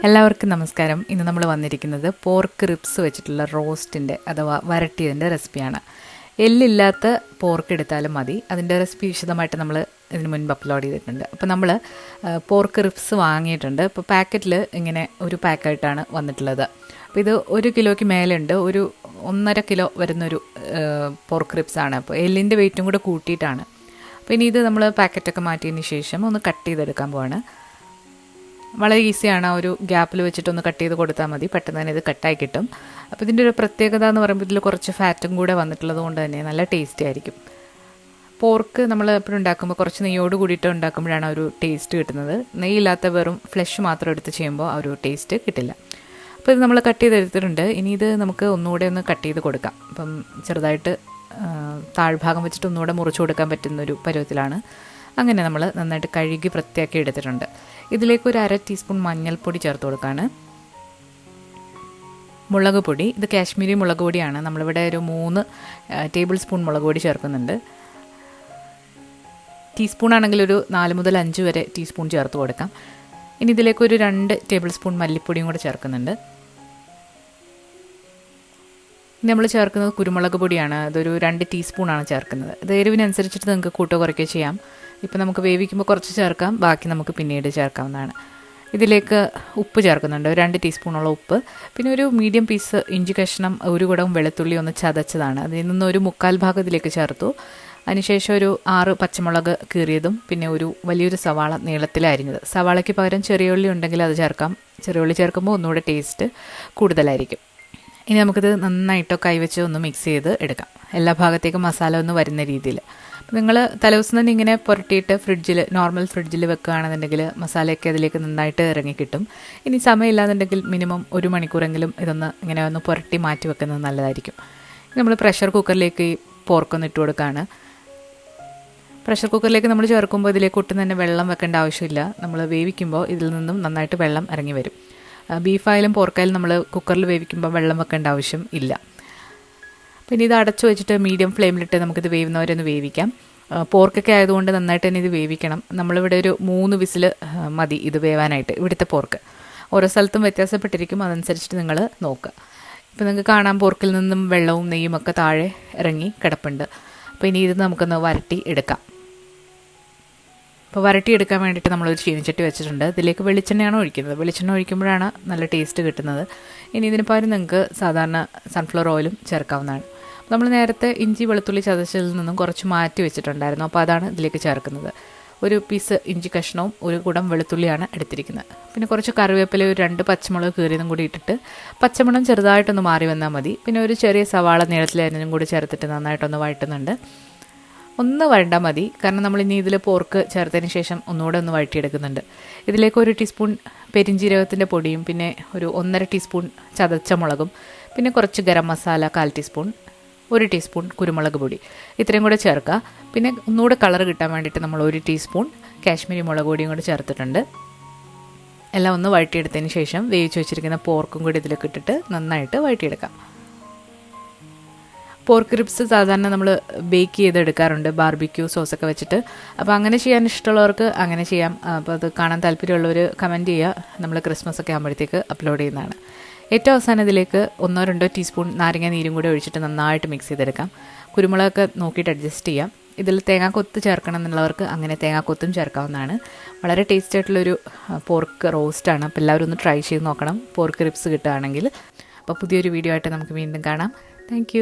എല്ലാവർക്കും നമസ്കാരം. ഇന്ന് നമ്മൾ വന്നിരിക്കുന്നത് പോർക്ക് റിബ്സ് വെച്ചിട്ടുള്ള റോസ്റ്റിൻ്റെ അഥവാ വരട്ടിയതിൻ്റെ റെസിപ്പിയാണ്. എല്ലില്ലാത്ത പോർക്ക് എടുത്താലും മതി. അതിൻ്റെ റെസിപ്പി വിശദമായിട്ട് നമ്മൾ ഇതിന് മുൻപ് അപ്ലോഡ് ചെയ്തിട്ടുണ്ട്. അപ്പോൾ നമ്മൾ പോർക്ക് റിബ്സ് വാങ്ങിയിട്ടുണ്ട്. ഇപ്പോൾ പാക്കറ്റിൽ ഇങ്ങനെ ഒരു പാക്കായിട്ടാണ് വന്നിട്ടുള്ളത്. അപ്പോൾ ഇത് 1 കിലോയ്ക്ക് മേലുണ്ട്. ഒരു 1.5 കിലോ വരുന്നൊരു പോർക്ക് റിബ്സാണ്. അപ്പോൾ എല്ലിൻ്റെ വെയിറ്റും കൂടെ കൂട്ടിയിട്ടാണ്. അപ്പോൾ ഇനി ഇത് നമ്മൾ പാക്കറ്റൊക്കെ മാറ്റിയതിന് ശേഷം ഒന്ന് കട്ട് ചെയ്തെടുക്കാൻ പോവാണ്. വളരെ ഈസിയാണ്. ഒരു ഗ്യാപ്പിൽ വെച്ചിട്ടൊന്ന് കട്ട് ചെയ്ത് കൊടുത്താൽ മതി. പെട്ടെന്ന് തന്നെ ഇത് കട്ടായി കിട്ടും. അപ്പോൾ ഇതിൻ്റെ ഒരു പ്രത്യേകത എന്ന് പറയുമ്പോൾ ഇതിൽ കുറച്ച് ഫാറ്റും കൂടെ വന്നിട്ടുള്ളത് കൊണ്ട് തന്നെ നല്ല ടേസ്റ്റി ആയിരിക്കും. പോർക്ക് നമ്മൾ എപ്പോഴും ഉണ്ടാക്കുമ്പോൾ കുറച്ച് നെയ്യോട് കൂടിയിട്ട് ഉണ്ടാക്കുമ്പോഴാണ് ഒരു ടേസ്റ്റ് കിട്ടുന്നത്. നെയ്യില്ലാത്ത വെറും ഫ്ലഷ് മാത്രം എടുത്ത് ചെയ്യുമ്പോൾ ആ ഒരു ടേസ്റ്റ് കിട്ടില്ല. അപ്പോൾ ഇത് നമ്മൾ കട്ട് ചെയ്തെടുത്തിട്ടുണ്ട്. ഇനി ഇത് നമുക്ക് ഒന്നുകൂടെ ഒന്ന് കട്ട് ചെയ്ത് കൊടുക്കാം. അപ്പം ചെറുതായിട്ട് താഴ്ഭാഗം വെച്ചിട്ട് ഒന്നുകൂടെ മുറിച്ച് കൊടുക്കാൻ പറ്റുന്നൊരു പരുവത്തിലാണ്. അങ്ങനെ നമ്മൾ നന്നായിട്ട് കഴുകി വൃത്തിയാക്കി എടുത്തിട്ടുണ്ട്. ഇതിലേക്ക് ഒരു 1/2 ടീസ്പൂൺ മഞ്ഞൾപ്പൊടി ചേർത്ത് കൊടുക്കുകയാണ്. മുളക് പൊടി, ഇത് കാശ്മീരി മുളക് പൊടിയാണ്. നമ്മളിവിടെ ഒരു 3 ടേബിൾ സ്പൂൺ മുളക് പൊടി ചേർക്കുന്നുണ്ട്. ടീസ്പൂൺ ആണെങ്കിൽ ഒരു 4 മുതൽ 5 വരെ ടീസ്പൂൺ ചേർത്ത് കൊടുക്കാം. ഇനി ഇതിലേക്ക് ഒരു 2 ടേബിൾ സ്പൂൺ മല്ലിപ്പൊടിയും കൂടെ ചേർക്കുന്നുണ്ട്. ഇനി നമ്മൾ ചേർക്കുന്നത് കുരുമുളക് പൊടിയാണ്. അതൊരു 2 ടീസ്പൂണാണ് ചേർക്കുന്നത്. ഇത് എരിവിനനുസരിച്ചിട്ട് നിങ്ങൾക്ക് കൂട്ടോ കുറയ്ക്കുകയോ ചെയ്യാം. ഇപ്പോൾ നമുക്ക് വേവിക്കുമ്പോൾ കുറച്ച് ചേർക്കാം, ബാക്കി നമുക്ക് പിന്നീട് ചേർക്കാവുന്നതാണ്. ഇതിലേക്ക് ഉപ്പ് ചേർക്കുന്നുണ്ട്, 2 ടീസ്പൂണോളം ഉപ്പ്. പിന്നെ ഒരു മീഡിയം പീസ് ഇഞ്ചി കഷ്ണം, ഒരു കുടം വെളുത്തുള്ളി ഒന്ന് ചതച്ചതാണ്. അതിൽ നിന്ന് ഒരു 1/4 ഭാഗം ഇതിലേക്ക് ചേർത്തു. അതിനുശേഷം ഒരു 6 പച്ചമുളക് കീറിയതും പിന്നെ ഒരു വലിയൊരു സവാള നീളത്തിൽ അരിഞ്ഞത്. സവാളയ്ക്ക് പകരം ചെറിയ ഉള്ളി ഉണ്ടെങ്കിൽ അത് ചേർക്കാം. ചെറിയ ഉള്ളി ചേർക്കുമ്പോൾ ഒന്നുകൂടെ ടേസ്റ്റ് കൂടുതലായിരിക്കും. ഇനി നമുക്കിത് നന്നായിട്ടോ കൈവച്ച് ഒന്ന് മിക്സ് ചെയ്ത് എടുക്കാം. എല്ലാ ഭാഗത്തേക്കും മസാല ഒന്ന് വരുന്ന രീതിയിൽ. നിങ്ങൾ തലേദിവസം തന്നെ ഇങ്ങനെ പുരട്ടിയിട്ട് നോർമൽ ഫ്രിഡ്ജിൽ വെക്കുകയാണെന്നുണ്ടെങ്കിൽ മസാലയൊക്കെ അതിലേക്ക് നന്നായിട്ട് ഇറങ്ങിക്കിട്ടും. ഇനി സമയമില്ലാന്നുണ്ടെങ്കിൽ മിനിമം 1 മണിക്കൂറെങ്കിലും ഇതൊന്ന് ഇങ്ങനെ ഒന്ന് പുരട്ടി മാറ്റി വെക്കുന്നത് നല്ലതായിരിക്കും. നമ്മൾ പ്രഷർ കുക്കറിലേക്ക് ഈ പോർക്കൊന്ന് ഇട്ട് കൊടുക്കുകയാണ്. പ്രഷർ കുക്കറിലേക്ക് നമ്മൾ ചേർക്കുമ്പോൾ ഇതിലേക്ക് ഒട്ടും തന്നെ വെള്ളം വെക്കേണ്ട ആവശ്യമില്ല. നമ്മൾ വേവിക്കുമ്പോൾ ഇതിൽ നിന്നും നന്നായിട്ട് വെള്ളം ഇറങ്ങി വരും. ബീഫായാലും പോർക്കായാലും നമ്മൾ കുക്കറിൽ വേവിക്കുമ്പോൾ വെള്ളം വെക്കേണ്ട ആവശ്യം ഇല്ല. പിന്നെ ഇത് അടച്ചു വെച്ചിട്ട് മീഡിയം ഫ്ലെയിമിലിട്ട് നമുക്കിത് വേവുന്നവരൊന്ന് വേവിക്കാം. പോർക്കൊക്കെ ആയതുകൊണ്ട് നന്നായിട്ട് തന്നെ ഇത് വേവിക്കണം. നമ്മളിവിടെ ഒരു 3 വിസിൽ മതി ഇത് വേവാനായിട്ട്. ഇവിടുത്തെ പോർക്ക് ഓരോ സ്ഥലത്തും വ്യത്യാസപ്പെട്ടിരിക്കും, അതനുസരിച്ചിട്ട് നിങ്ങൾ നോക്കുക. ഇപ്പോൾ നിങ്ങൾക്ക് കാണാം പോർക്കിൽ നിന്നും വെള്ളവും നെയ്യും ഒക്കെ താഴെ ഇറങ്ങി കിടപ്പുണ്ട്. അപ്പോൾ ഇനി ഇത് നമുക്കൊന്ന് വരട്ടി എടുക്കാം. അപ്പോൾ വരട്ടിയെടുക്കാൻ വേണ്ടിയിട്ട് നമ്മളൊരു ചീനിച്ചട്ടി വെച്ചിട്ടുണ്ട്. ഇതിലേക്ക് വെളിച്ചെണ്ണയാണ് ഒഴിക്കുന്നത്. വെളിച്ചെണ്ണ ഒഴിക്കുമ്പോഴാണ് നല്ല ടേസ്റ്റ് കിട്ടുന്നത്. ഇനി ഇതിന് പകരം നിങ്ങൾക്ക് സാധാരണ സൺഫ്ലവർ ഓയിലും ചേർക്കാവുന്നതാണ്. നമ്മൾ നേരത്തെ ഇഞ്ചി വെളുത്തുള്ളി ചതച്ചതിൽ നിന്നും കുറച്ച് മാറ്റി വെച്ചിട്ടുണ്ടായിരുന്നു. അപ്പോൾ അതാണ് ഇതിലേക്ക് ചേർക്കുന്നത്. ഒരു പീസ് ഇഞ്ചി കഷ്ണവും ഒരു കുടം വെളുത്തുള്ളിയാണ് എടുത്തിരിക്കുന്നത്. പിന്നെ കുറച്ച് കറിവേപ്പില, ഒരു 2 പച്ചമുളക് കീറിയതും കൂടി ഇട്ടിട്ട് പച്ചമണം ചെറുതായിട്ടൊന്ന് മാറി വന്നാൽ മതി. പിന്നെ ഒരു ചെറിയ സവാള നീളത്തിലരിഞ്ഞതും കൂടി ചേർത്തിട്ട് നന്നായിട്ടൊന്ന് വഴറ്റുന്നുണ്ട്. ഒന്ന് വഴണ്ടാൽ മതി, കാരണം നമ്മളിനി ഇതിൽ പോർക്ക് ചേർത്തതിന് ശേഷം ഒന്നുകൂടെ ഒന്ന് വഴറ്റിയെടുക്കുന്നുണ്ട്. ഇതിലേക്ക് 1 ടീസ്പൂൺ പെരിഞ്ജീരകത്തിൻ്റെ പൊടിയും പിന്നെ ഒരു 1.5 ടീസ്പൂൺ ചതച്ച മുളകും പിന്നെ കുറച്ച് ഗരം മസാല 1/4 ടീസ്പൂൺ, 1 ടീസ്പൂൺ കുരുമുളക് പൊടി ഇത്രയും കൂടെ ചേർക്കുക. പിന്നെ ഒന്നുകൂടെ കളർ കിട്ടാൻ വേണ്ടിയിട്ട് നമ്മൾ 1 ടീസ്പൂൺ കാശ്മീരി മുളക് പൊടിയും കൂടെ ചേർത്തിട്ടുണ്ട്. എല്ലാം ഒന്ന് വഴറ്റിയെടുത്തതിന് ശേഷം വേവിച്ച് വെച്ചിരിക്കുന്ന പോർക്കും കൂടി ഇതിലേക്ക് ഇട്ടിട്ട് നന്നായിട്ട് വഴറ്റിയെടുക്കാം. പോർക്ക് റിബ്സ് സാധാരണ നമ്മൾ ബേക്ക് ചെയ്തെടുക്കാറുണ്ട് ബാർബിക്യൂ സോസൊക്കെ വെച്ചിട്ട്. അപ്പോൾ അങ്ങനെ ചെയ്യാൻ ഇഷ്ടമുള്ളവർക്ക് അങ്ങനെ ചെയ്യാം. അപ്പോൾ അത് കാണാൻ താല്പര്യമുള്ളവർ കമൻറ്റ് ചെയ്യുക. നമ്മൾ ക്രിസ്മസ് ഒക്കെ ആകുമ്പോഴത്തേക്ക് അപ്ലോഡ് ചെയ്യുന്നതാണ്. ഏറ്റവും അവസാനം ഇതിലേക്ക് 1-2 ടീസ്പൂൺ നാരങ്ങ നീരും കൂടി ഒഴിച്ചിട്ട് നന്നായിട്ട് മിക്സ് ചെയ്തെടുക്കാം. കുരുമുളകൊക്കെ നോക്കിയിട്ട് അഡ്ജസ്റ്റ് ചെയ്യാം. ഇതിൽ തേങ്ങാക്കൊത്ത് ചേർക്കണം എന്നുള്ളവർക്ക് അങ്ങനെ തേങ്ങാക്കൊത്തും ചേർക്കാവുന്നതാണ്. വളരെ ടേസ്റ്റ് ആയിട്ടുള്ളൊരു പോർക്ക് റോസ്റ്റാണ്. അപ്പോൾ എല്ലാവരും ഒന്ന് ട്രൈ ചെയ്ത് നോക്കണം പോർക്ക് റിബ്സ് കിട്ടുകയാണെങ്കിൽ. അപ്പോൾ പുതിയൊരു വീഡിയോ ആയിട്ട് നമുക്ക് വീണ്ടും കാണാം. താങ്ക്